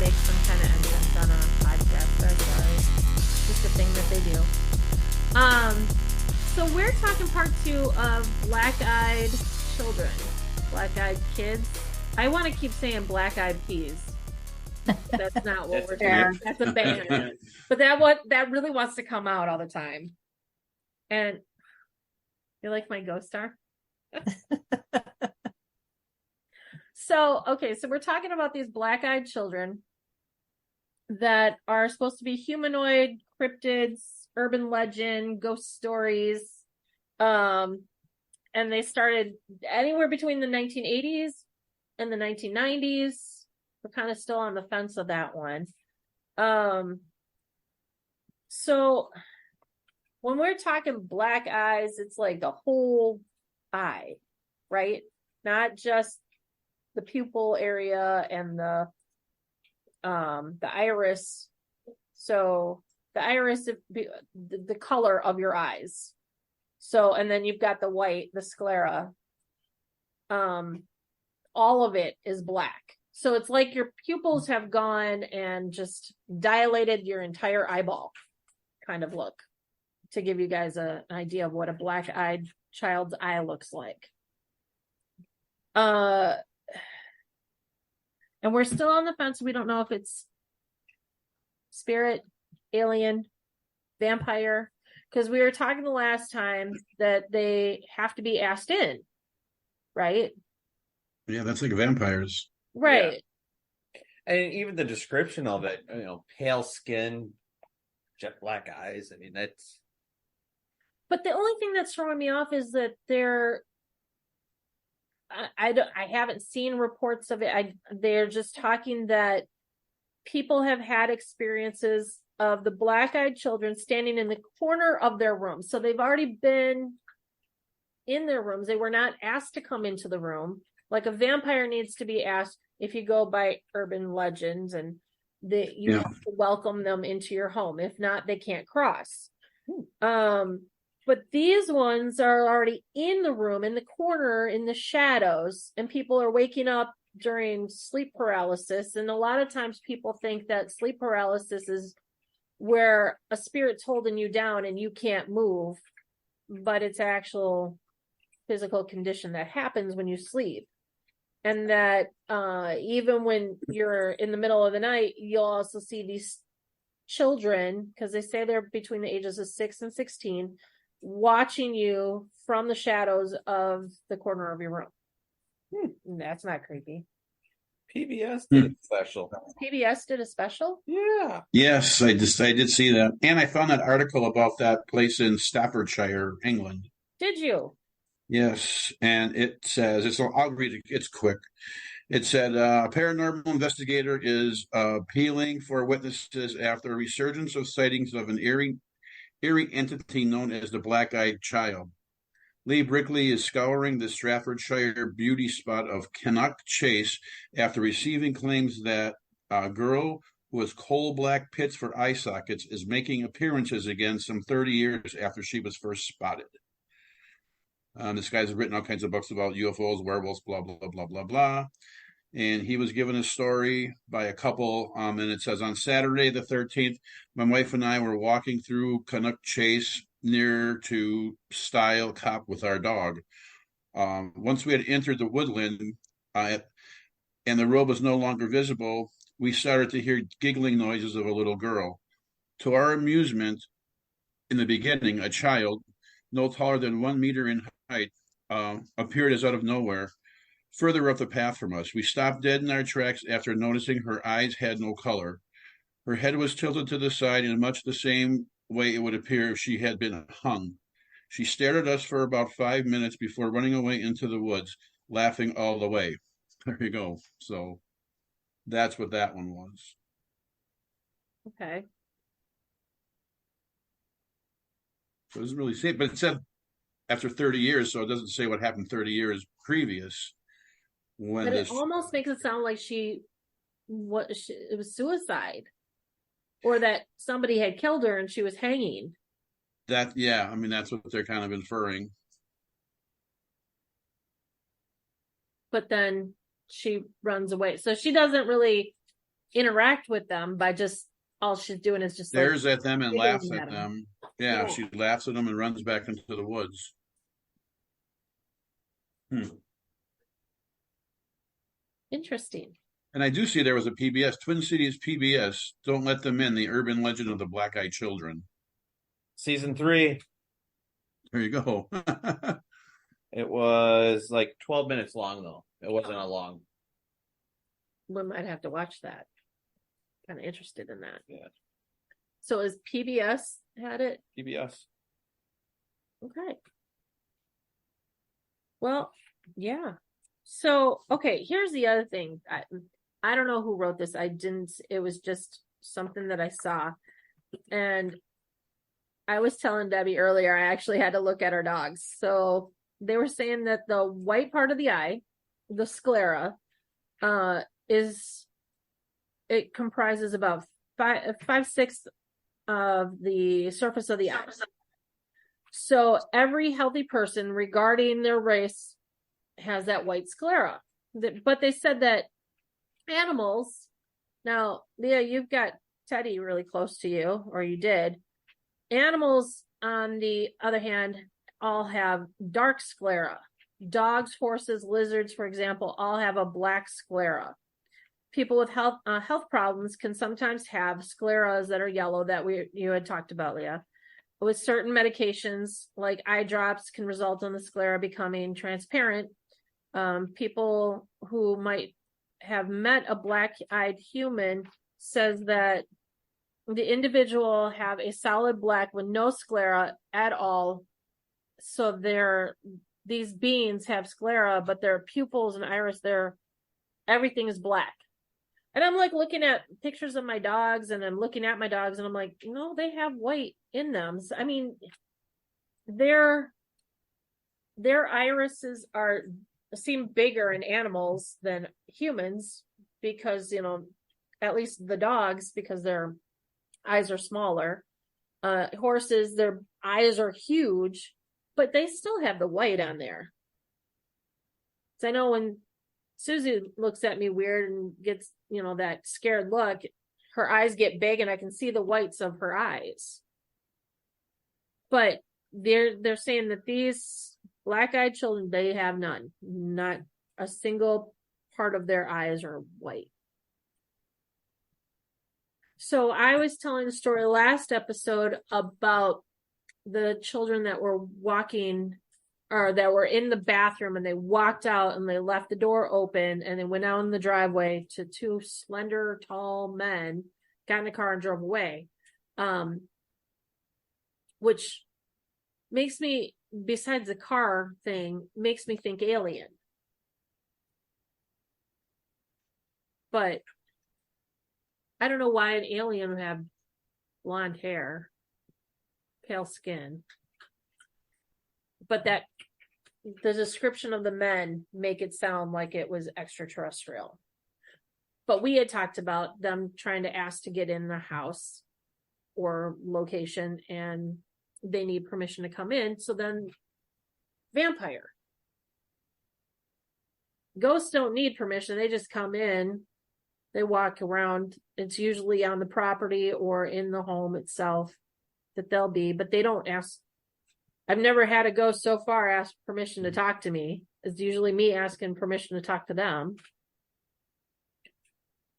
make some kind of entrance on a podcast. I'm sorry. Just a thing that they do. So we're talking part 2 of Black-Eyed Children. Black-Eyed Kids. I want to keep saying Black-Eyed Peas. That's not what we're doing. That's a band. But that really wants to come out all the time. And you like my ghost star? So we're talking about these black-eyed children that are supposed to be humanoid, cryptids, urban legend, ghost stories. And they started anywhere between the 1980s and the 1990s. We're kind of still on the fence of that one. So when we're talking black eyes, it's like the whole eye, right? Not just the pupil area and the iris. So the iris, the color of your eyes. So, and then you've got the white, the sclera. All of it is black. So it's like your pupils have gone and just dilated your entire eyeball kind of look, to give you guys an idea of what a black-eyed child's eye looks like. And we're still on the fence. We don't know if it's spirit, alien, vampire, because we were talking the last time that they have to be asked in, right? Yeah, that's like vampires. Right. Yeah. And even the description of it, pale skin, jet black eyes. I mean, that's. But the only thing that's throwing me off is that I haven't seen reports of it. They're just talking that people have had experiences of the black-eyed children standing in the corner of their room. So they've already been in their rooms. They were not asked to come into the room. Like a vampire needs to be asked, if you go by urban legends, and you have to welcome them into your home. If not, they can't cross. But these ones are already in the room, in the corner, in the shadows, and people are waking up during sleep paralysis. And a lot of times people think that sleep paralysis is where a spirit's holding you down and you can't move, but it's actual physical condition that happens when you sleep. And that even when you're in the middle of the night, you'll also see these children, because they say they're between the ages of 6 and 16, watching you from the shadows of the corner of your room. That's not creepy. PBS did a special. PBS did a special? Yeah. Yes, I did see that. And I found that article about that place in Staffordshire, England. Did you? Yes, and it says, I'll read it, it's quick. It said, a paranormal investigator is appealing for witnesses after a resurgence of sightings of an eerie entity known as the Black-Eyed Child. Lee Brickley is scouring the Staffordshire beauty spot of Cannock Chase after receiving claims that a girl who has coal-black pits for eye sockets is making appearances again some 30 years after she was first spotted. This guy's written all kinds of books about UFOs, werewolves, blah, blah, blah, blah, blah. And he was given a story by a couple, and it says, on Saturday the 13th, my wife and I were walking through Cannock Chase near to Stile Cop with our dog. Once we had entered the woodland and the road was no longer visible, we started to hear giggling noises of a little girl. To our amusement, in the beginning, a child, no taller than 1 meter in height, appeared as out of nowhere, further up the path from us. We stopped dead in our tracks after noticing her eyes had no color. Her head was tilted to the side in much the same way it would appear if she had been hung. She stared at us for about 5 minutes before running away into the woods, laughing all the way. There you go. So that's what that one was. Okay. So it doesn't really say it, but it said after 30 years, so it doesn't say what happened 30 years previous. But it almost makes it sound like it was suicide, or that somebody had killed her and she was hanging. That's what they're kind of inferring. But then she runs away. So she doesn't really interact with them by just all she's doing is just Stares at them and giggling laughs at them. Yeah, Yeah. she laughs at them and runs back into the woods. Interesting. And I do see there was a PBS, Twin Cities PBS. Don't Let Them In: The Urban Legend of the Black-Eyed Children. Season 3. There you go. It was like 12 minutes long, though. It wasn't a long. We might have to watch that. Kind of interested in that. Yeah. So is PBS had it? PBS. Okay. Well, yeah. So, okay, here's the other thing. I don't know who wrote this. It was just something that I saw. And I was telling Debbie earlier, I actually had to look at our dogs. So they were saying that the white part of the eye, the sclera, it comprises about 5/6 of the surface of the eye. So every healthy person, regarding their race, has that white sclera. But they said that animals, now, Leah, you've got Teddy really close to you, or you did. Animals, on the other hand, all have dark sclera. Dogs, horses, lizards, for example, all have a black sclera. People with health problems can sometimes have scleras that are yellow that you had talked about, Leah. With certain medications, like eye drops, can result in the sclera becoming transparent. People who might have met a black-eyed human says that the individual have a solid black with no sclera at all. So these beings have sclera, but their pupils and iris, everything is black. And I'm like looking at pictures of my dogs, and I'm looking at my dogs, and I'm like, no, they have white in them. So, I mean, their irises seem bigger in animals than humans, because, at least the dogs, because their eyes are smaller. Horses, their eyes are huge, but they still have the white on there. So I know when Susie looks at me weird and gets, that scared look, her eyes get big and I can see the whites of her eyes. But they're saying that these black-eyed children, they have none. Not a single part of their eyes are white. So I was telling a story last episode about the children that were walking, or that were in the bathroom, and they walked out and they left the door open and they went out in the driveway to two slender, tall men, got in the car and drove away. Which makes me, besides the car thing, makes me think alien. But I don't know why an alien would have blonde hair, pale skin. But the description of the men make it sound like it was extraterrestrial. But we had talked about them trying to ask to get in the house or location, and they need permission to come in. So then, vampire. Ghosts don't need permission. They just come in. They walk around. It's usually on the property or in the home itself that they'll be, but they don't ask. I've never had a ghost so far ask permission to talk to me. It's usually me asking permission to talk to them.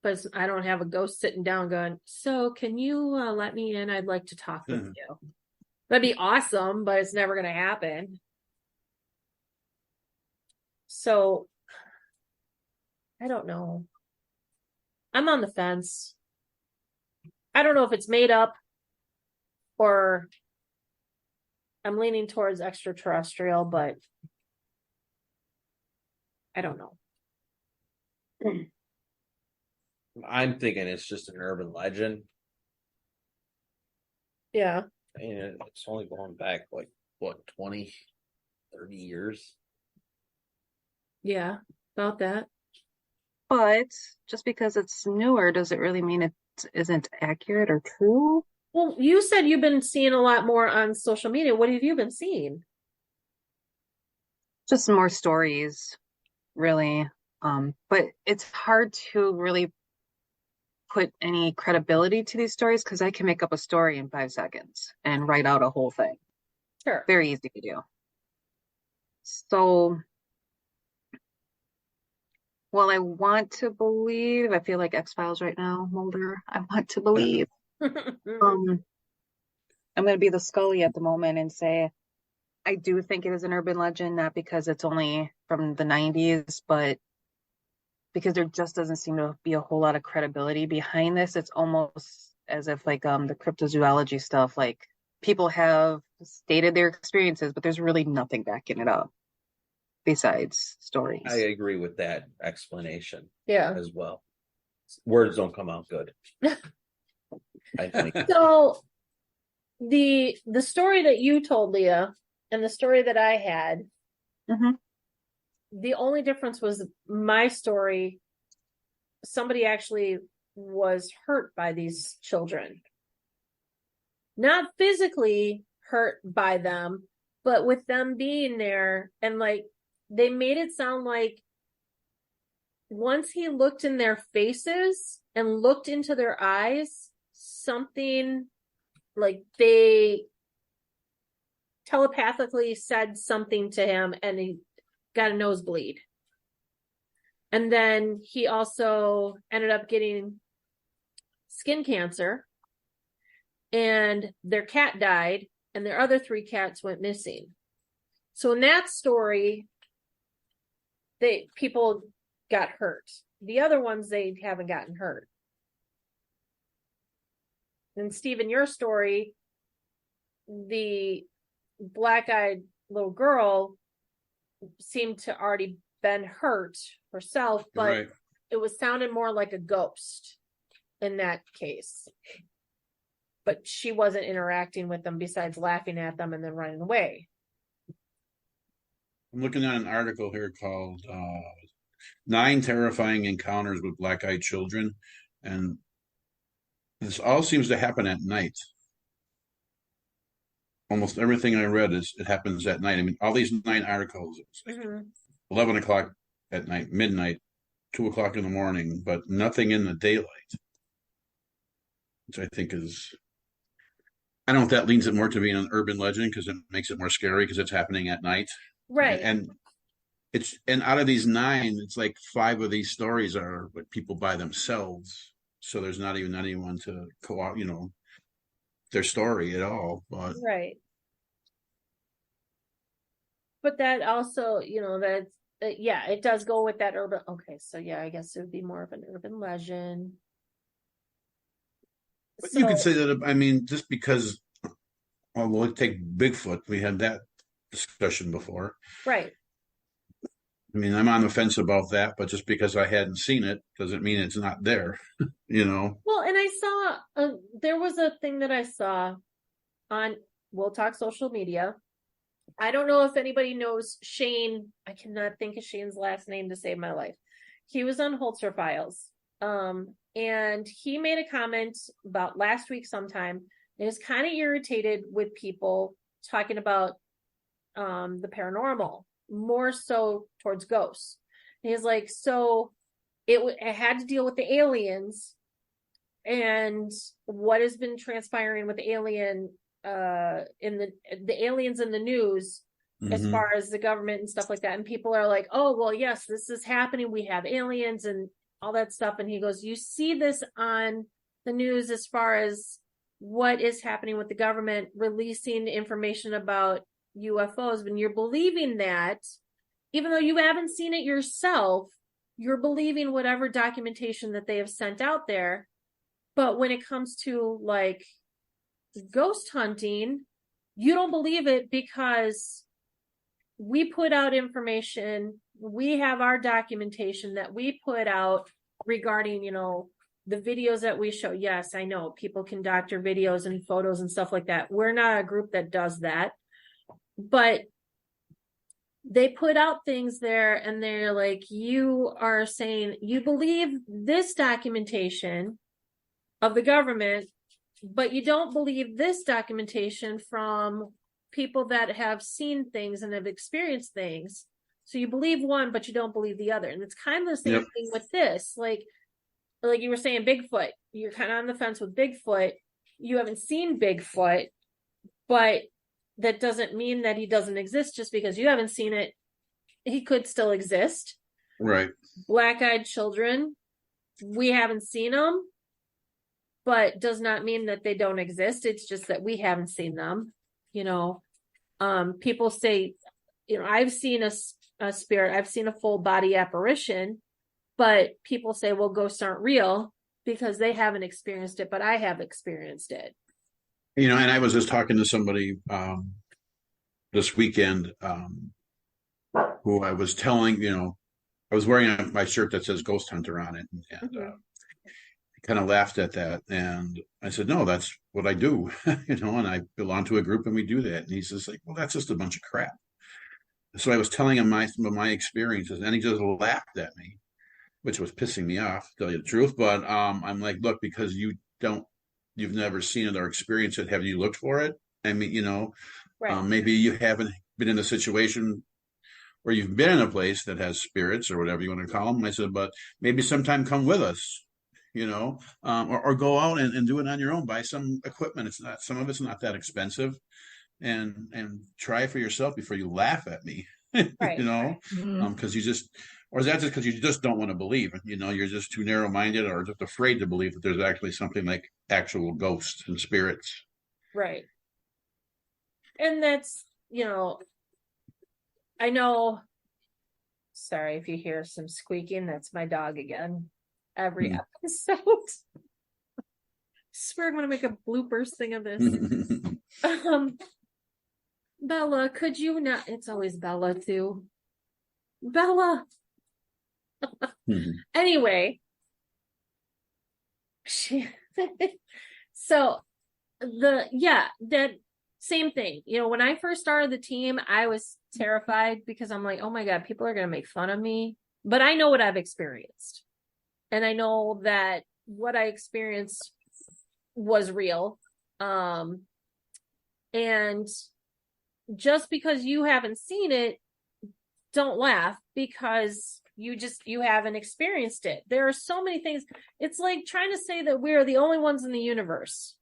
But I don't have a ghost sitting down going, so can you let me in? I'd like to talk with you. That'd be awesome, but it's never going to happen. So, I don't know. I'm on the fence. I don't know if it's made up or I'm leaning towards extraterrestrial, but I don't know. I'm thinking it's just an urban legend. Yeah. And it's only going back 20, 30 years. Yeah, about that. But just because it's newer, does it really mean it isn't accurate or true? Well, you said you've been seeing a lot more on social media. What have you been seeing? Just more stories, really. But it's hard to really put any credibility to these stories because I can make up a story in 5 seconds and write out a whole thing. Sure. Very easy to do. So, well, I want to believe, I feel like X-Files right now, Mulder. I want to believe. I'm going to be the Scully at the moment and say, I do think it is an urban legend, not because it's only from the 90s, but because there just doesn't seem to be a whole lot of credibility behind this. It's almost as if like the cryptozoology stuff, like people have stated their experiences, but there's really nothing backing it up besides stories. I agree with that explanation Yeah. as well. Words don't come out good. I think. So the story that you told, Leah, and the story that I had, Mhm. the only difference was my story. Somebody actually was hurt by these children. Not physically hurt by them, but with them being there, and like they made it sound like once he looked in their faces and looked into their eyes, something like they telepathically said something to him and he got a nosebleed. And then he also ended up getting skin cancer, and their cat died, and their other 3 cats went missing. So in that story, people got hurt. The other ones, they haven't gotten hurt. And Steve, in your story, the black-eyed little girl seemed to already been hurt herself, but Right. it was sounding more like a ghost in that case. But she wasn't interacting with them besides laughing at them and then running away. I'm looking at an article here called 9 Terrifying Encounters with Black-Eyed Children. And this all seems to happen at night. Almost everything I read it happens at night. I mean, all these 9 articles, it's like 11 o'clock at night, midnight, 2 o'clock in the morning, but nothing in the daylight. Which I think is, I don't know if that leans it more to being an urban legend because it makes it more scary because it's happening at night. Right. And out of these 9, it's like 5 of these stories are like people by themselves. So there's not even anyone to their story at all. But Right. But that also, that's, yeah, it does go with that urban. Okay, so yeah, I guess it would be more of an urban legend. But you could say that, I mean, just because, well, we'll take Bigfoot. We had that discussion before. Right. I mean, I'm on the fence about that, but just because I hadn't seen it doesn't mean it's not there, Well, and I saw, there was a thing that I saw on We'll Talk social media. I don't know if anybody knows Shane. I cannot think of Shane's last name to save my life. He was on Holzer Files. And he made a comment about last week sometime. And he was kind of irritated with people talking about the paranormal, more so towards ghosts. And he's like, so it had to deal with the aliens and what has been transpiring with the alien in the aliens in the news, as far as the government and stuff like that. And people are like, oh, well, yes, this is happening. We have aliens and all that stuff. And he goes, you see this on the news as far as what is happening with the government releasing information about UFOs. When you're believing that, even though you haven't seen it yourself, you're believing whatever documentation that they have sent out there. But when it comes to like ghost hunting, you don't believe it because we put out information. We have our documentation that we put out regarding, the videos that we show. Yes, I know people can doctor videos and photos and stuff like that. We're not a group that does that, but they put out things there and they're like, you are saying you believe this documentation of the government, but you don't believe this documentation from people that have seen things and have experienced things. So you believe one, but you don't believe the other. And it's kind of the same thing with this. Like, like you were saying, Bigfoot, you're kind of on the fence with Bigfoot. You haven't seen Bigfoot, but that doesn't mean that he doesn't exist just because you haven't seen it. He could still exist. Right. Black-eyed children, we haven't seen them, but does not mean that they don't exist. It's just that we haven't seen them. People say, I've seen a spirit, I've seen a full body apparition, but people say, well, ghosts aren't real because they haven't experienced it, but I have experienced it. And I was just talking to somebody this weekend who I was telling, I was wearing my shirt that says Ghost Hunter on it, and he kind of laughed at that. And I said, no, that's what I do, and I belong to a group and we do that. And he's just like, well, that's just a bunch of crap. So I was telling him some of my experiences, and he just laughed at me, which was pissing me off, to tell you the truth. But I'm like, look, because you've never seen it or experienced it, have you looked for it? I mean, Right. Maybe you haven't been in a situation where you've been in a place that has spirits or whatever you want to call them. I said, but maybe sometime come with us, or go out and do it on your own. Buy some equipment. Some of it's not that expensive, and try for yourself before you laugh at me, Right. Because you just, or is that just because you just don't want to believe? You're just too narrow-minded or just afraid to believe that there's actually something like actual ghosts and spirits. Right. And that's, I know, sorry if you hear some squeaking, that's my dog again. Every episode. I swear I'm going to make a bloopers thing of this. Bella, could you not? It's always Bella too. Bella. Anyway, so that same thing. When I first started the team, I was terrified because I'm like, oh my God, people are going to make fun of me. But I know what I've experienced. And I know that what I experienced was real. And just because you haven't seen it, don't laugh because you haven't experienced it. There are so many things. It's like trying to say that we're the only ones in the universe.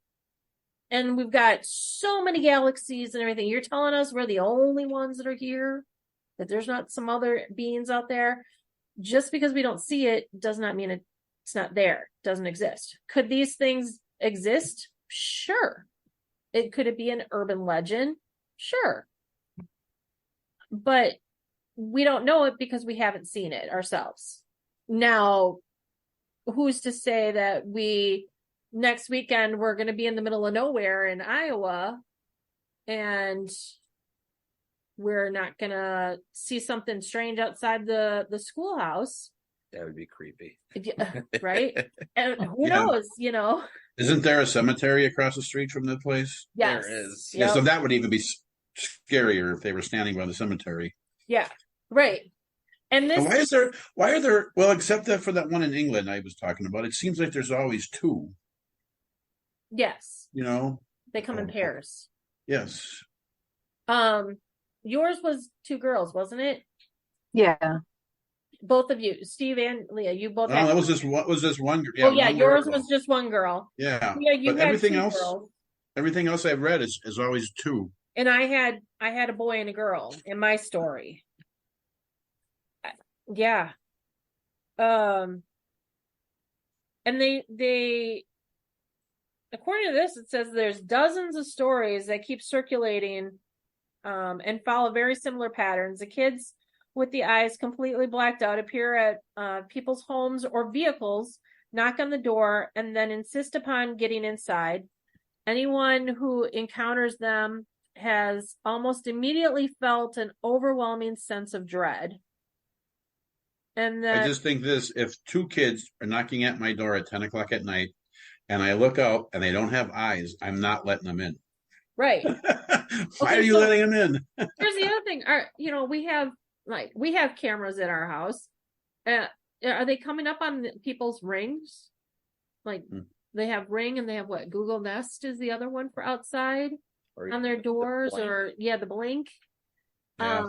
And we've got so many galaxies and everything. You're telling us we're the only ones that are here, that there's not some other beings out there. Just because we don't see it does not mean it's not there, doesn't exist. Could these things exist? Sure. Could it be an urban legend? Sure. But we don't know it because we haven't seen it ourselves. Now, who's to say that next weekend we're going to be in the middle of nowhere in Iowa and we're not going to see something strange outside the schoolhouse? That would be creepy. Right? And who knows, Isn't there a cemetery across the street from the place? Yes. There is. Yeah, so that would even be scarier if they were standing by the cemetery. Yeah, right. And why are there, well, except that for that one in England I was talking about, it seems like there's always two. Yes. They come in pairs. Yes. Yours was 2 girls, wasn't it? Yeah. Both of you, Steve and Leah, you both had. That was just one. Yeah, yours was just 1 girl. Yeah. Yeah, you but had everything 2 else, girls. Everything else I've read is always 2. And I had a boy and a girl in my story. Yeah. And they according to this, it says there's dozens of stories that keep circulating and follow very similar patterns. The kids with the eyes completely blacked out appear at people's homes or vehicles, knock on the door, and then insist upon getting inside. Anyone who encounters them has almost immediately felt an overwhelming sense of dread. And then I just think this, if 2 kids are knocking at my door at 10 o'clock at night and I look out and they don't have eyes, I'm not letting them in. Right. Why are you letting them in? Here's the other thing. We have cameras in our house. Are they coming up on people's rings? They have Ring and they have what? Google Nest is the other one for outside on their doors, or the Blink. Yeah.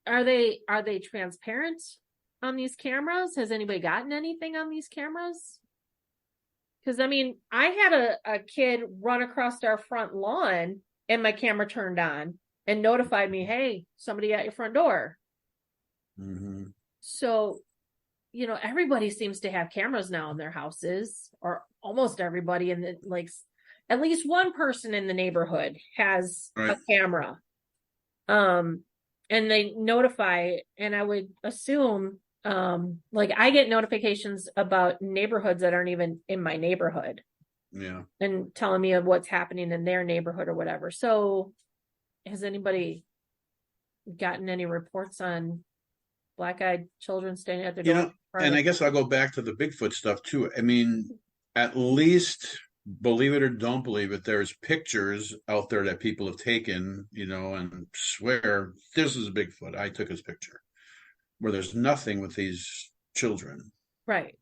Are they transparent on these cameras? Has anybody gotten anything on these cameras? Because I mean, I had a kid run across our front lawn and my camera turned on and notified me, hey, somebody at your front door. Mm-hmm. So, you know, everybody seems to have cameras now in their houses, or almost everybody. And like at least one person in the neighborhood has Right. a camera. And they notify, and I would assume, like I get notifications about neighborhoods that aren't even in my neighborhood Yeah. and telling me of what's happening in their neighborhood or whatever. So has anybody gotten any reports on black-eyed children standing at their You door? know, and I guess I'll go back to the Bigfoot stuff too. I mean, at least, believe it or don't believe it, there's pictures out there that people have taken, you know, and swear this is Bigfoot. I took his picture. Where there's nothing with these children. Right.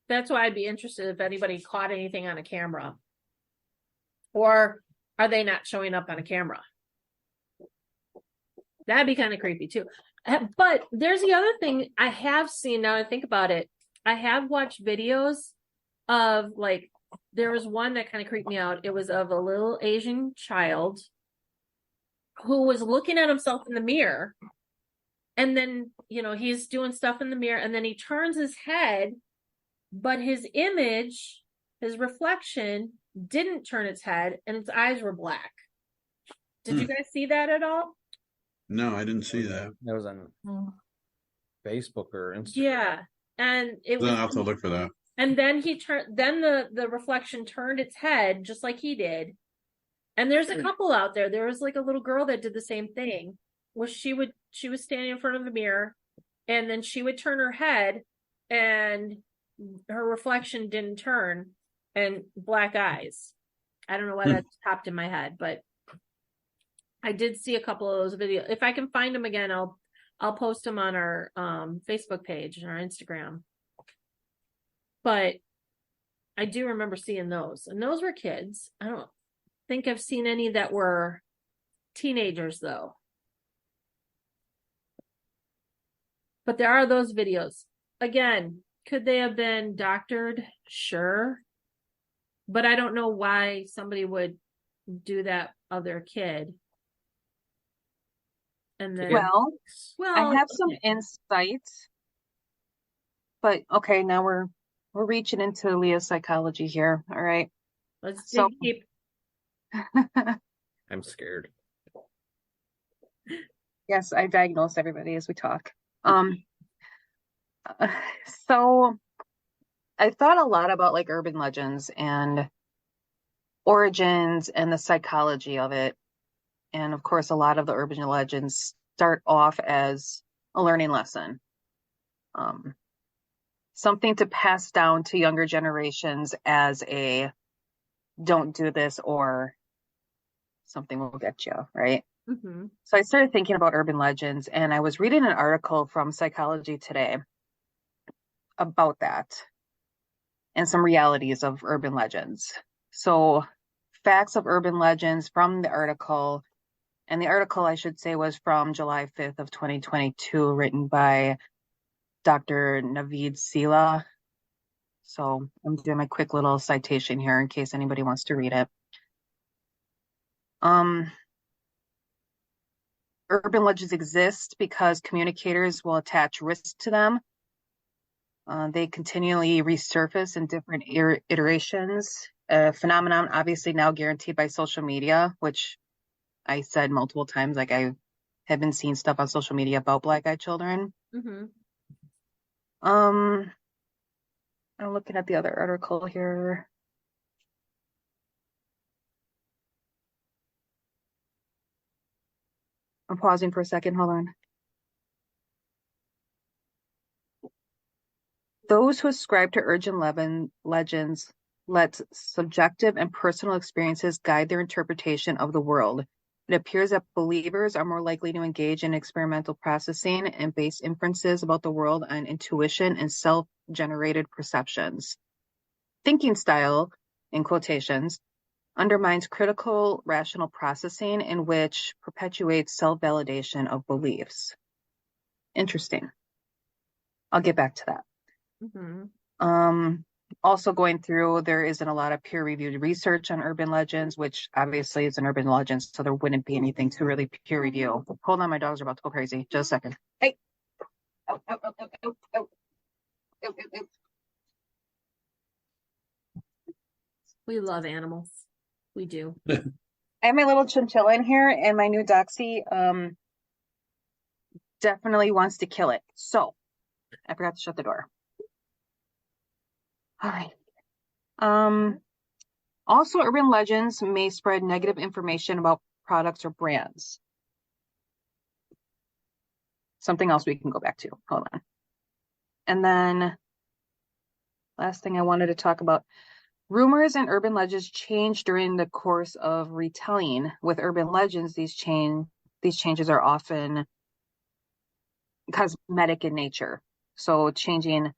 That's why I'd be interested if anybody caught anything on a camera. Or are they not showing up on a camera? That'd be kind of creepy too. But there's the other thing I have seen, now I think about it. I have watched videos of, like, there was one that kind of creeped me out. It was of a little Asian child who was looking at himself in the mirror. And then, you know, he's doing stuff in the mirror and then he turns his head, but his image, his reflection didn't turn its head and its eyes were black. Did you guys see that at all? No, I didn't see that. That was on Facebook or Instagram. Yeah. And it was, Then I'll have to look for that. and then the reflection turned its head just like he did. And there's a couple out there. There was like a little girl that did the same thing, where she was standing in front of the mirror and then she would turn her head and her reflection didn't turn, and black eyes. I don't know why that popped in my head, but I did see a couple of those videos. If I can find them again, I'll post them on our Facebook page and our Instagram. But I do remember seeing those, and those were kids. I don't think I've seen any that were teenagers though. But there are those videos. Again, could they have been doctored? Sure. But I don't know why somebody would do that of their kid. And then, Well, well, I have some insights, but okay, now we're reaching into Leah's psychology here. All right. let's So- dig deep. I'm scared. Yes, I diagnose everybody as we talk. So I thought a lot about like urban legends and origins and the psychology of it. And of course, a lot of the urban legends start off as a learning lesson. Something to pass down to younger generations as a don't do this or something will get you, right? Mm-hmm. So I started thinking about urban legends, and I was reading an article from Psychology Today about that and some realities of urban legends. So facts of urban legends from the article, and the article I should say was from July 5th of 2022, written by Dr. Naveed Sila. So I'm doing my quick little citation here in case anybody wants to read it. Urban legends exist because communicators will attach risk to them. They continually resurface in different iterations. A phenomenon obviously now guaranteed by social media, which I said multiple times, like I have been seeing stuff on social media about black-eyed children. Mm-hmm. I'm looking at the other article here. I'm pausing for a second. Hold on. Those who ascribe to urban legends let subjective and personal experiences guide their interpretation of the world. It appears that believers are more likely to engage in experimental processing and base inferences about the world on intuition and self-generated perceptions. Thinking style, in quotations, undermines critical rational processing, in which perpetuates self-validation of beliefs. Interesting. I'll get back to that. Mm-hmm. also going through, there isn't a lot of peer-reviewed research on urban legends, which obviously is an urban legend, so there wouldn't be anything to really peer review. Hold on, my dogs are about to go crazy. Just a second. Hey. Oh, oh, oh, oh, oh, oh. Oh, oh, oh. We love animals. We do. I have my little chinchilla in here, and my new Doxy definitely wants to kill it. So I forgot to shut the door. All right. Also, urban legends may spread negative information about products or brands. Something else we can go back to. Hold on. And then last thing I wanted to talk about, rumors and urban legends change during the course of retelling. With urban legends, these changes are often cosmetic in nature. So changing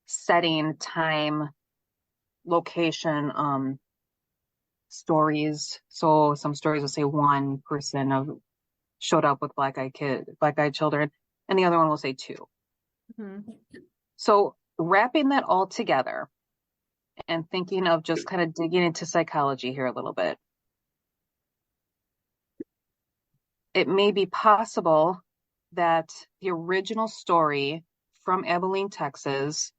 setting, time, location, stories. So some stories will say one person showed up with black-eyed children, and the other one will say two. Mm-hmm. So wrapping that all together and thinking of just kind of digging into psychology here a little bit, it may be possible that the original story from Abilene, Texas,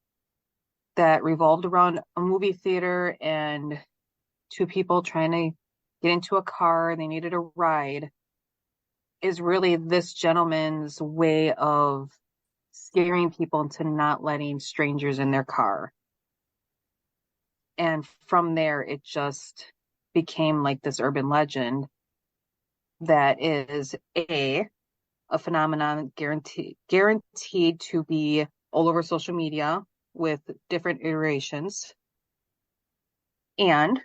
that revolved around a movie theater and two people trying to get into a car, they needed a ride, is really this gentleman's way of scaring people into not letting strangers in their car. And from there, it just became like this urban legend that is a phenomenon guaranteed to be all over social media with different iterations. And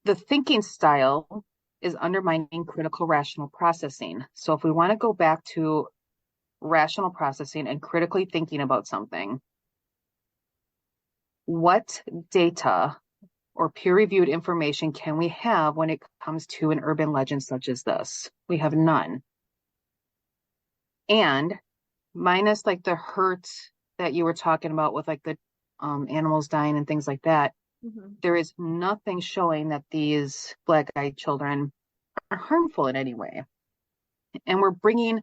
the thinking style is undermining critical rational processing. So if we want to go back to rational processing and critically thinking about something, what data or peer-reviewed information can we have when it comes to an urban legend such as this? We have none. And minus like the hurt that you were talking about with like the animals dying and things like that, Mm-hmm. there is nothing showing that these black-eyed children are harmful in any way. And we're bringing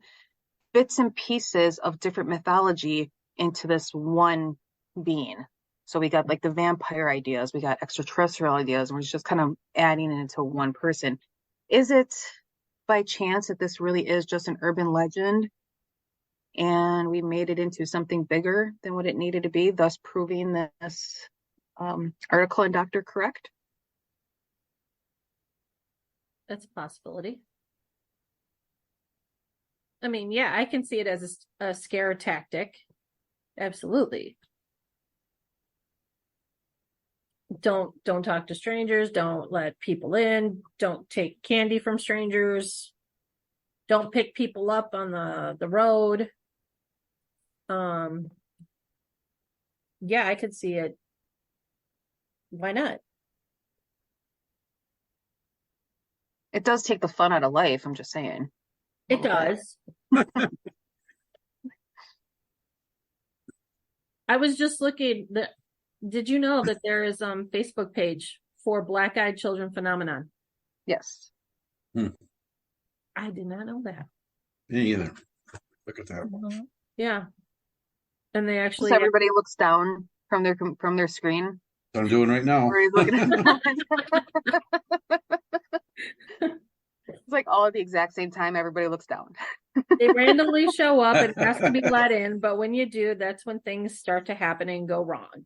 bits and pieces of different mythology into this one being. So we got like the vampire ideas, we got extraterrestrial ideas, and we're just kind of adding it into one person. Is it by chance that this really is just an urban legend and we made it into something bigger than what it needed to be, thus proving this article in Dr. Correct? That's a possibility. I mean, yeah, I can see it as a scare tactic. Absolutely. Don't talk to strangers. Don't let people in. Don't take candy from strangers. Don't pick people up on the road. Yeah, I could see it. Why not? It does take the fun out of life, I'm just saying. It does. I was just looking did you know that there is Facebook page for black-eyed children phenomenon? Yes. I did not know that. Me either. Look at that. Yeah. And they actually So everybody looks down from their screen. What I'm doing right now. Where he's looking at It's like all at the exact same time, everybody looks down. they randomly show up and ask to be let in, but when you do, that's when things start to happen and go wrong.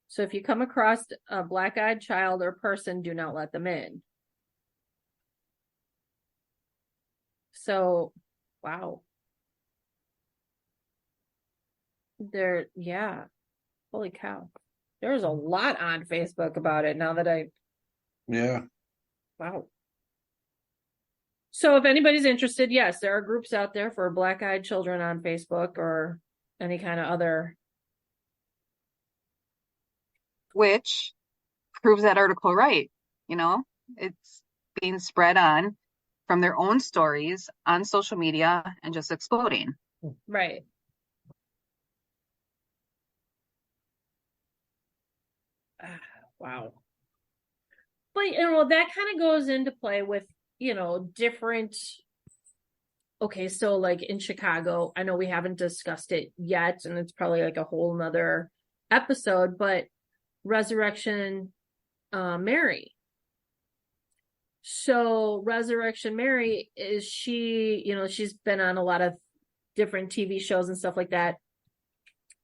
So if you come across a black-eyed child or person, do not let them in. So, wow. Yeah. Holy cow. There's a lot on Facebook about it now that Yeah. wow. So if anybody's interested, yes, there are groups out there for black-eyed children on Facebook or any kind of other. Which proves that article right. You know, it's being spread on from their own stories on social media and just exploding. Right. Wow. But that kind of goes into play with, different. Okay, so like in Chicago, I know we haven't discussed it yet, and it's probably like a whole nother episode, but Resurrection Mary. So Resurrection Mary she's been on a lot of different TV shows and stuff like that.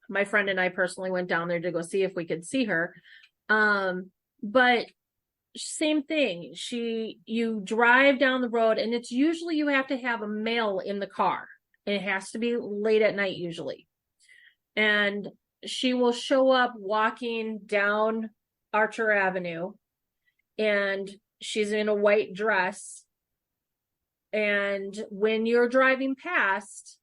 My friend and I personally went down there to go see if we could see her. But same thing. You drive down the road, and it's usually you have to have a male in the car. And it has to be late at night usually. And she will show up walking down Archer Avenue, and she's in a white dress. And when you're driving past,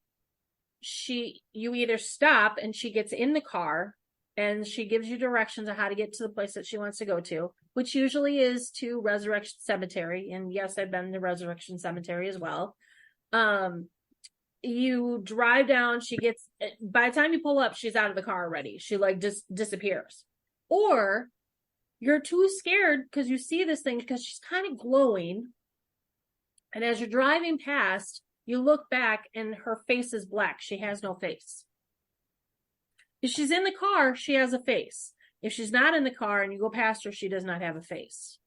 you either stop and she gets in the car and she gives you directions on how to get to the place that she wants to go to, which usually is to Resurrection Cemetery. And yes, I've been to Resurrection Cemetery as well. You drive down, by the time you pull up, she's out of the car already. She like just disappears. Or you're too scared because you see this thing because she's kind of glowing. And as you're driving past, you look back and her face is black. She has no face. If she's in the car, she has a face. If she's not in the car and you go past her, she does not have a face.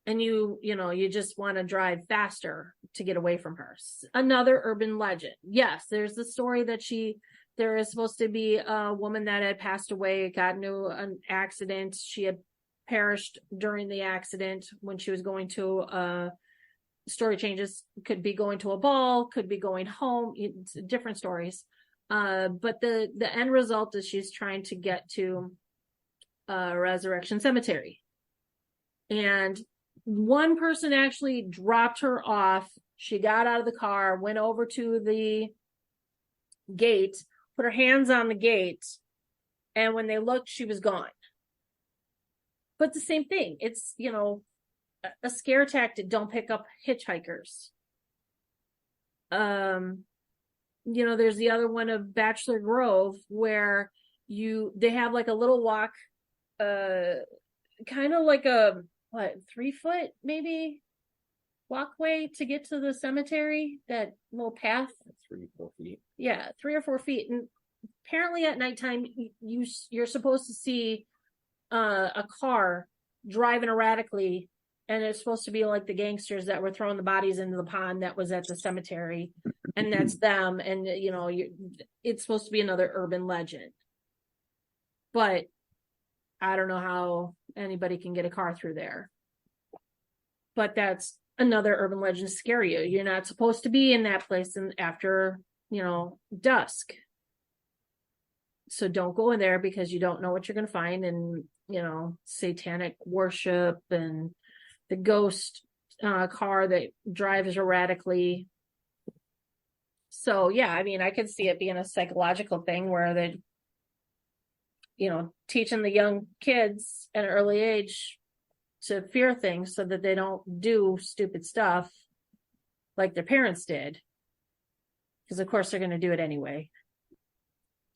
And you just want to drive faster to get away from her. Another urban legend. Yes, there's the story that there is supposed to be a woman that had passed away, got into an accident. She had perished during the accident when she was going to story changes, could be going to a ball, could be going home. It's different stories. But the end result is she's trying to get to Resurrection Cemetery. And one person actually dropped her off. She got out of the car, went over to the gate, put her hands on the gate, and when they looked, she was gone. But the same thing. It's, a scare tactic. Don't pick up hitchhikers. There's the other one of Bachelor Grove where they have like a little walk, kind of like a 3-foot maybe walkway to get to the cemetery. That little path. 3 or 4 feet. Yeah, 3 or 4 feet. And apparently at nighttime you're supposed to see a car driving erratically. And it's supposed to be like the gangsters that were throwing the bodies into the pond that was at the cemetery. And that's them. And, it's supposed to be another urban legend. But I don't know how anybody can get a car through there. But that's another urban legend to scare you. You're not supposed to be in that place after, dusk. So don't go in there because you don't know what you're going to find. And, satanic worship and the ghost car that drives erratically. So, yeah, I could see it being a psychological thing where they, teaching the young kids at an early age to fear things so that they don't do stupid stuff like their parents did. Because, of course, they're going to do it anyway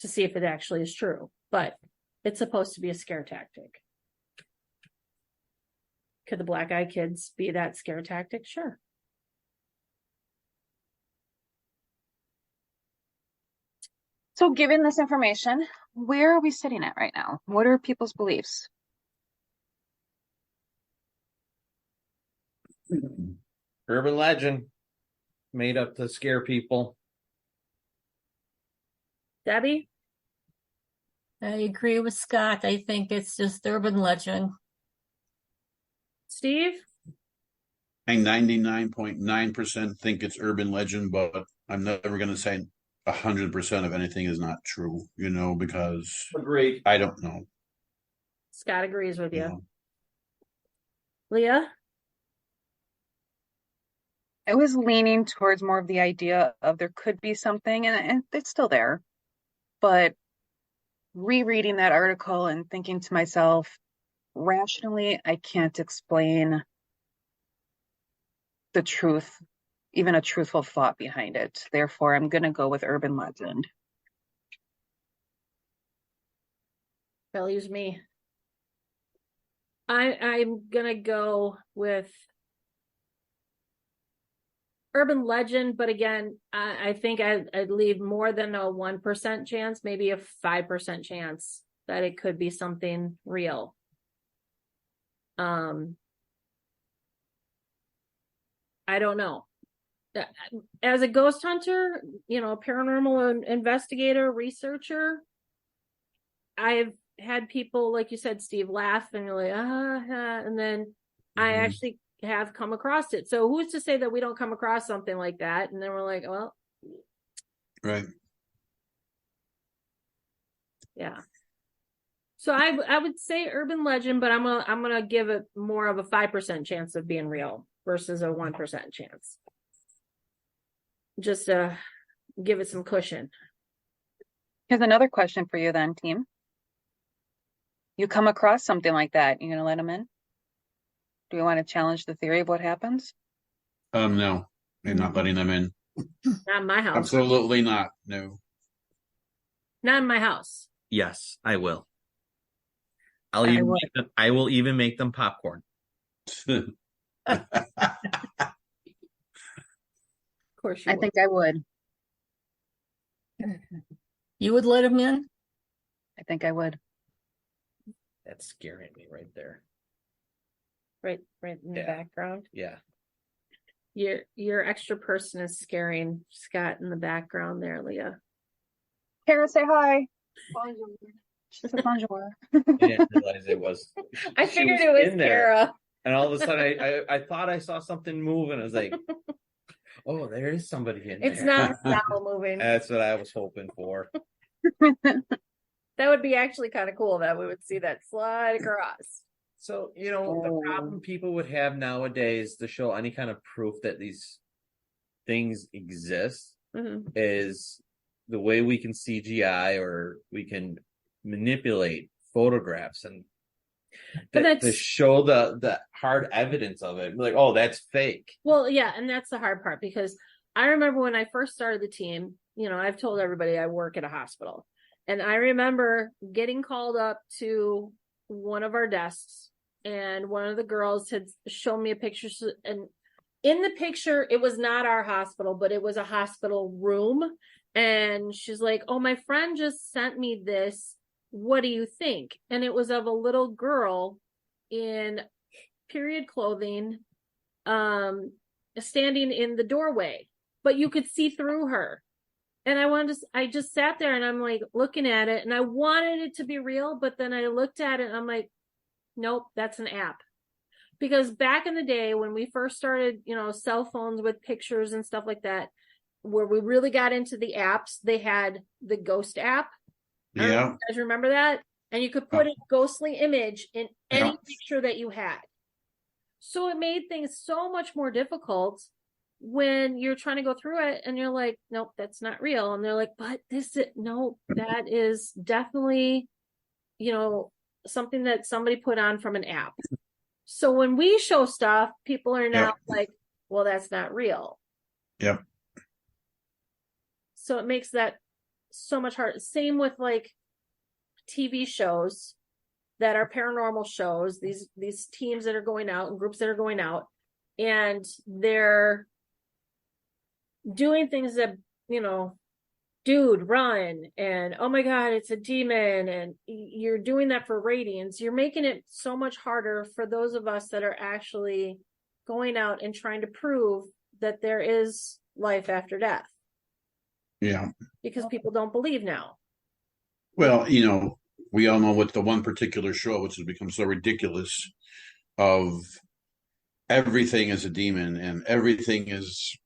to see if it actually is true. But it's supposed to be a scare tactic. Could the black eyed kids be that scare tactic? Sure. So given this information, where are we sitting at right now? What are people's beliefs? Urban legend made up to scare people. Debbie? I agree with Scott. I think it's just urban legend. Steve? I 99.9% think it's urban legend, but I'm never going to say 100% of anything is not true, because Agreed. I don't know. Scott agrees with you. Leah? I was leaning towards more of the idea of there could be something, and it's still there. But rereading that article and thinking to myself, rationally, I can't explain the truth, even a truthful thought behind it. Therefore, I'm going to go with urban legend. That leaves me. I'm gonna go with urban legend, but again, I think I'd leave more than a 1% chance, maybe a 5% chance that it could be something real. I don't know. As a ghost hunter, paranormal investigator, researcher, I've had people, like you said, Steve, laugh and you're like, and then I actually have come across it. So who's to say that we don't come across something like that? And then we're like, well, Right. yeah. So I would say urban legend, but I'm gonna give it more of a 5% chance of being real versus a 1% chance. Just to give it some cushion. Here's another question for you then, team. You come across something like that, you gonna let them in? Do you want to challenge the theory of what happens? No, I'm not letting them in. Not in my house. Absolutely not. No. Not in my house. Yes, I will. I would. I will even make them popcorn. Of course you I would. think I would. You would let him in? I think I would. That's scaring me right there. Right in the Yeah. background. Yeah. Your extra person is scaring Scott in the background there, Leah. Kara, say hi. Bonjour. She said bonjour. I didn't realize it was. I she figured it was in there, Kara. and all of a sudden, I thought I saw something move, and I was like, "Oh, there is somebody in there." It's not Sal moving. That's what I was hoping for. That would be actually kind of cool that we would see that slide across. So, the problem people would have nowadays to show any kind of proof that these things exist is the way we can CGI or we can manipulate photographs and to show the hard evidence of it. Like, oh, that's fake. Well, yeah, and that's the hard part because I remember when I first started the team, I've told everybody I work at a hospital. And I remember getting called up to one of our desks, and one of the girls had shown me a picture. And in the picture, it was not our hospital, but it was a hospital room. And she's like, "Oh, my friend just sent me this. What do you think?" And it was of a little girl in period clothing, standing in the doorway, but you could see through her. And I just sat there and I'm like looking at it and I wanted it to be real, but then I looked at it and I'm like, nope, that's an app. Because back in the day when we first started, cell phones with pictures and stuff like that, where we really got into the apps, they had the ghost app. I don't know if you guys remember that? And you could put a ghostly image in any picture that you had. So it made things so much more difficult when you're trying to go through it and you're like, nope, that's not real. And they're like, but that is definitely, something that somebody put on from an app. So when we show stuff, people are now like, well, that's not real. Yep. So it makes that so much harder. Same with like TV shows that are paranormal shows, these teams that are going out and groups that are going out and they're doing things that, dude, run, and oh my God, it's a demon, and you're doing that for ratings. You're making it so much harder for those of us that are actually going out and trying to prove that there is life after death. Yeah. Because people don't believe now. Well, we all know what the one particular show, which has become so ridiculous, of everything is a demon and everything is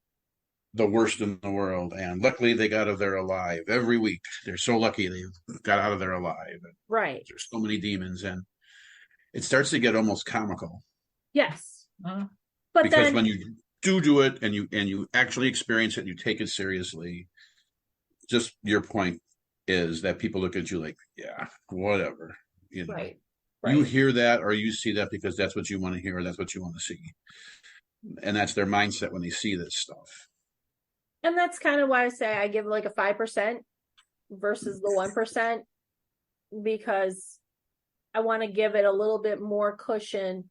the worst in the world, and luckily they got out of there alive every week. They're so lucky they got out of there alive. Right. There's so many demons, and it starts to get almost comical. Yes. Uh-huh. But because then when you do it and you actually experience it and you take it seriously, just your point is that people look at you like, yeah, whatever. right. You hear that or you see that because that's what you want to hear or that's what you want to see. And that's their mindset when they see this stuff. And that's kind of why I say I give like a 5% versus the 1%, because I want to give it a little bit more cushion.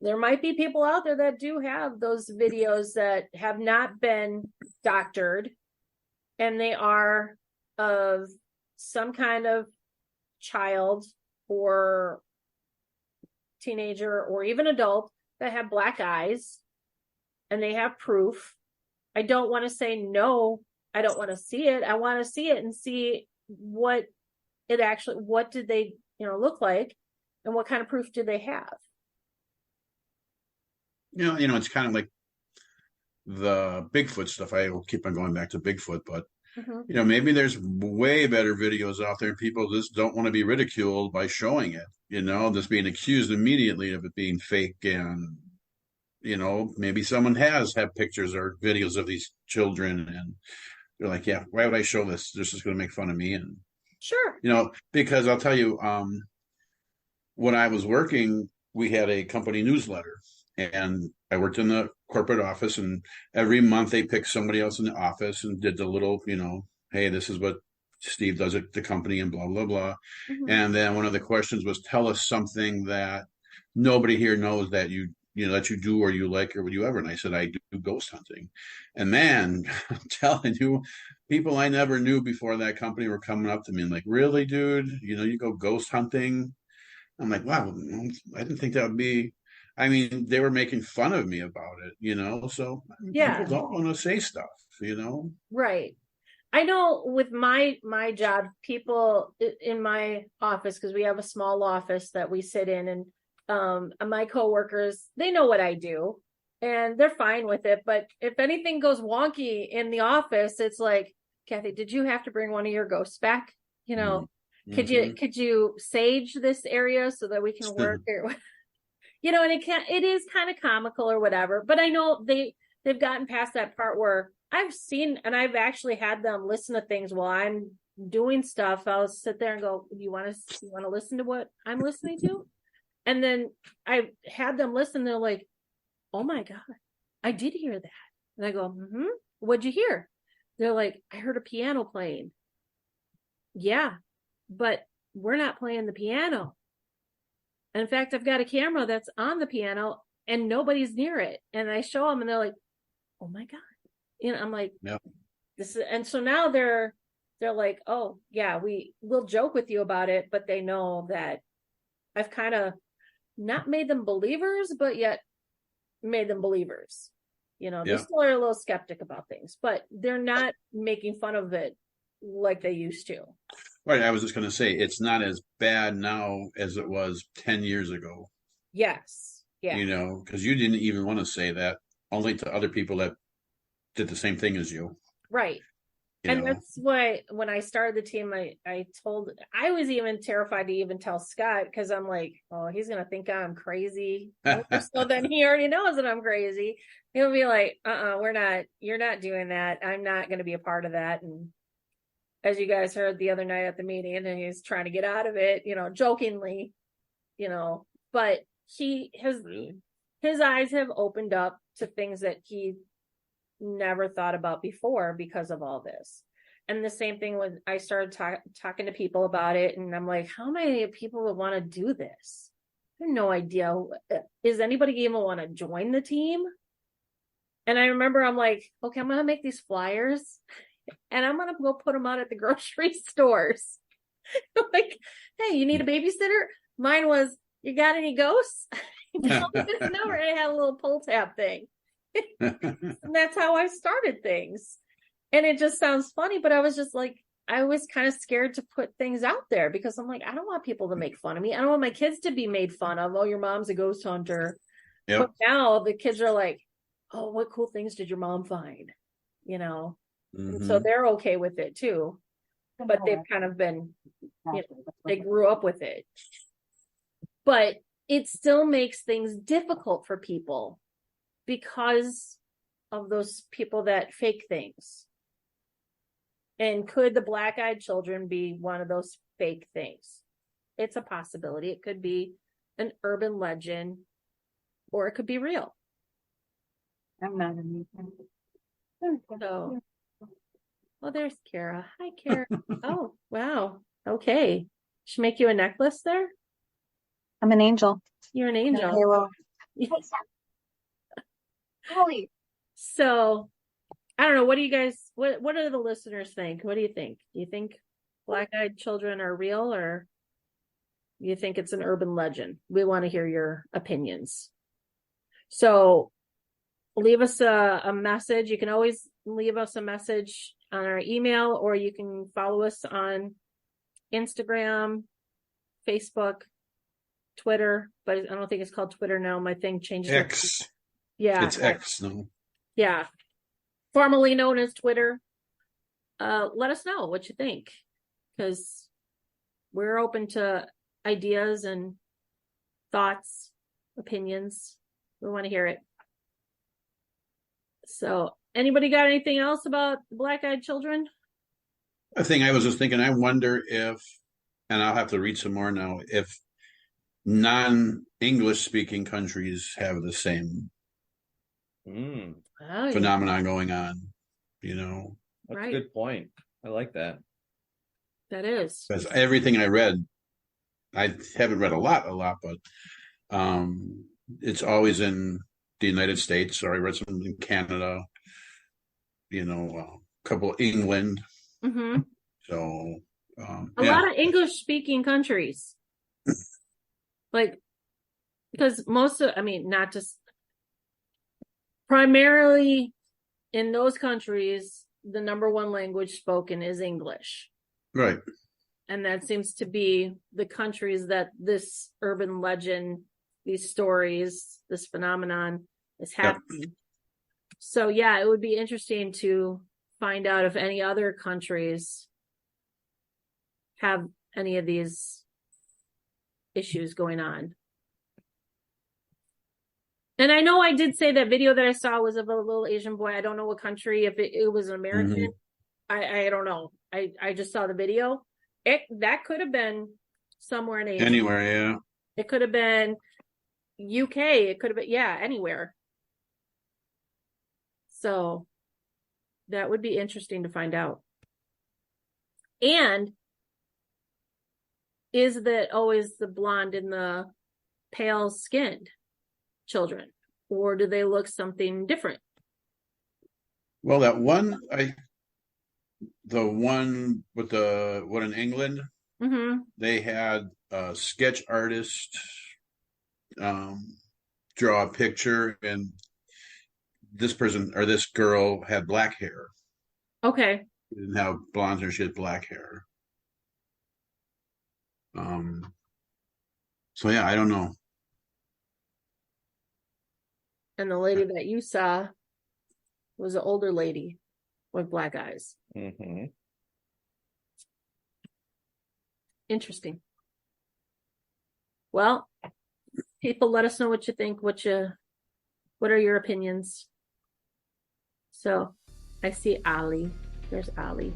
There might be people out there that do have those videos that have not been doctored, and they are of some kind of child or teenager or even adult that have black eyes, and they have proof. I don't want to say no, I don't want to see it. I want to see it and see what did they, look like, and what kind of proof do they have? It's kind of like the Bigfoot stuff. I will keep on going back to Bigfoot, but maybe there's way better videos out there, and people just don't want to be ridiculed by showing it, just being accused immediately of it being fake. And, maybe someone has had pictures or videos of these children, and they're like, yeah, why would I show this? This is going to make fun of me. And, sure. Because I'll tell you, when I was working, we had a company newsletter, and I worked in the corporate office, and every month they picked somebody else in the office and did the little, hey, this is what Steve does at the company and blah, blah, blah. And then one of the questions was, tell us something that nobody here knows that you do or you like or whatever. And I said, I do ghost hunting. And man, I'm telling you, people I never knew before that company were coming up to me and like, really, dude, you go ghost hunting? I'm like, wow, I didn't think that would be. I mean, they were making fun of me about it, so people don't want to say stuff, Right. I know with my job, people in my office, because we have a small office that we sit in, and my coworkers, they know what I do and they're fine with it. But if anything goes wonky in the office, it's like, Kathy, did you have to bring one of your ghosts back? Could you sage this area so that we can work here? And it is kind of comical or whatever, but I know they've gotten past that part where I've seen, and I've actually had them listen to things while I'm doing stuff. I'll sit there and go, you want to listen to what I'm listening to? And then I had them listen. They're like, oh my God, I did hear that. And I go, what'd you hear? They're like, I heard a piano playing. Yeah, but we're not playing the piano. In fact, I've got a camera that's on the piano and nobody's near it. And I show them and they're like, oh my God. I'm like, yeah. And so now they're like, oh yeah, we'll joke with you about it, but they know that I've kind of not made them believers, but yet made them believers. They still are a little skeptic about things, but they're not making fun of it like they used to. Right. I was just going to say, it's not as bad now as it was 10 years ago. Yes. Yeah. Because you didn't even want to say that, only to other people that did the same thing as you. Right. That's why when I started the team, I was even terrified to even tell Scott, because I'm like, oh, he's going to think I'm crazy. So then he already knows that I'm crazy. He'll be like, you're not doing that. I'm not going to be a part of that. And as you guys heard the other night at the meeting, and he's trying to get out of it, jokingly, but his eyes have opened up to things that he never thought about before because of all this. And the same thing when I started talking to people about it, and I'm like, how many people would want to do this? I have no idea. Is anybody even want to join the team? And I remember I'm like, okay, I'm going to make these flyers and I'm going to go put them out at the grocery stores. Like, hey, you need a babysitter? Mine was, you got any ghosts? No, I had a little pull tab thing. And that's how I started things. And it just sounds funny, but I was just like, I was kind of scared to put things out there because I'm like, I don't want people to make fun of me. I don't want my kids to be made fun of. Oh, your mom's a ghost hunter. Yep. But now the kids are like, oh, what cool things did your mom find? And so they're okay with it too. But they've kind of been, they grew up with it. But it still makes things difficult for people because of those people that fake things. And could the black-eyed children be one of those fake things? It's a possibility. It could be an urban legend, or it could be real. I'm not in So, well, there's Kara. Hi, Kara. Oh, wow. Okay. Should make you a necklace there? I'm an angel. You're an angel. Halo. Holly. So I don't know. What do you guys, what do the listeners think? What do you think? Do you think black-eyed children are real, or do you think it's an urban legend? We want to hear your opinions. So leave us a message. You can always leave us a message on our email, or you can follow us on Instagram, Facebook, Twitter, but I don't think it's called Twitter now. My thing changed. X. Yeah. It's X now. Yeah. Formerly known as Twitter. Let us know what you think, because we're open to ideas and thoughts, opinions. We want to hear it. So, anybody got anything else about black-eyed children? A thing I was just thinking, I wonder if, and I'll have to read some more now, if non-English speaking countries have the same phenomenon going on, you know. That's Right. a good point. I like that. That is. Because everything I read, I haven't read a lot, but it's always in the United States, or I read some in Canada, you know, a couple England. Mm-hmm. So A lot of English speaking countries. Like, because not just primarily in those countries, the number one language spoken is English. Right. And that seems to be the countries that this urban legend, these stories, this phenomenon is happening. Yep. So yeah, it would be interesting to find out if any other countries have any of these issues going on. And I know I did say that video that I saw was of a little Asian boy. I don't know what country, if it was an American. Mm-hmm. I don't know. I just saw the video. That could have been somewhere in Asia. Anywhere, yeah. It could have been UK. It could have been, anywhere. So that would be interesting to find out. And is that always the blonde and the pale skinned children, or do they look something different? Well, that one, the one with the one in England, mm-hmm. They had a sketch artist draw a picture, and this person or this girl had black hair. Okay. She didn't have blonde hair, she had black hair. So yeah, I don't know. And the lady that you saw was an older lady with black eyes. Mm-hmm. Interesting. Well, people, let us know what you think. What are your opinions? So, I see Ollie. There's Ollie.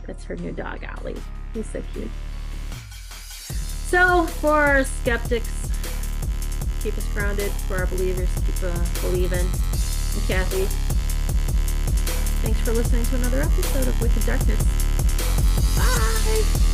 That's her new dog, Ollie. He's so cute. So, for our skeptics, keep us grounded. For our believers, keep believing. And Kathy, thanks for listening to another episode of Wicked Darkness. Bye!